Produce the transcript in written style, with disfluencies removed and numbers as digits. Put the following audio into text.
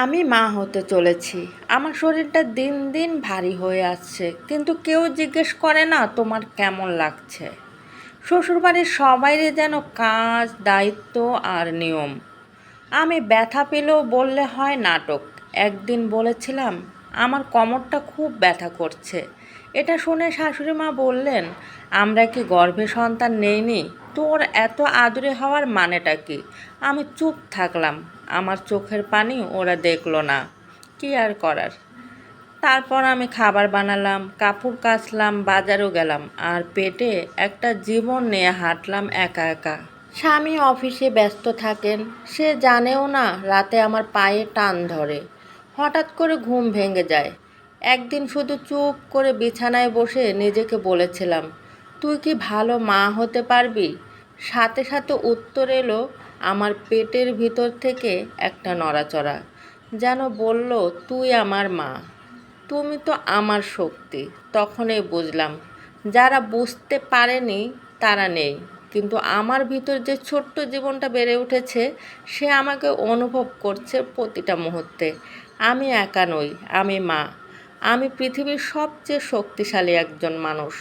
আমি মা হতে চলেছি। আমার শরীরটা দিন দিন ভারী হয়ে আসছে, কিন্তু কেউ জিজ্ঞেস করে না তোমার কেমন লাগছে। শ্বশুরবাড়ির সবাইরে যেন কাজ, দায়িত্ব আর নিয়ম। আমি ব্যথা পেলেও বললে হয় নাটক। একদিন বলেছিলাম আমার কোমরটা খুব ব্যথা করছে। এটা শুনে শাশুড়ি মা বললেন, আমরা কি গর্ভে সন্তান নেইনি? তোর এত আদুরে হওয়ার মানেটা কি? আমি চুপ থাকলাম। আমার চোখের পানি ওরা দেখলো না। কি আর করার। তারপর আমি খাবার বানালাম, কাপড় কাচলাম, বাজারও গেলাম, আর পেটে একটা জীবন নিয়ে হাঁটলাম একা একা। স্বামী অফিসে ব্যস্ত থাকেন, সে জানেও না রাতে আমার পায়ে টান ধরে। হঠাৎ করে ঘুম ভেঙে যায়। একদিন শুধু চুপ করে বিছানায় বসে নিজেকে বলেছিলাম, তুই কি ভালো মা হতে পারবি? সাথে সাথে উত্তর এলো আমার পেটের ভিতর থেকে একটা নড়াচড়া, যেন বলল, তুই আমার মা, তুমি তো আমার শক্তি। তখনই বুঝলাম, যারা বুঝতে পারেনি তারা নেই, কিন্তু আমার ভিতর যে ছোট্ট জীবনটা বেড়ে উঠেছে, সে আমাকে অনুভব করছে প্রতিটা মুহূর্তে। আমি একা নই, আমি মা। আমি পৃথিবীর সবচেয়ে শক্তিশালী একজন মানুষ।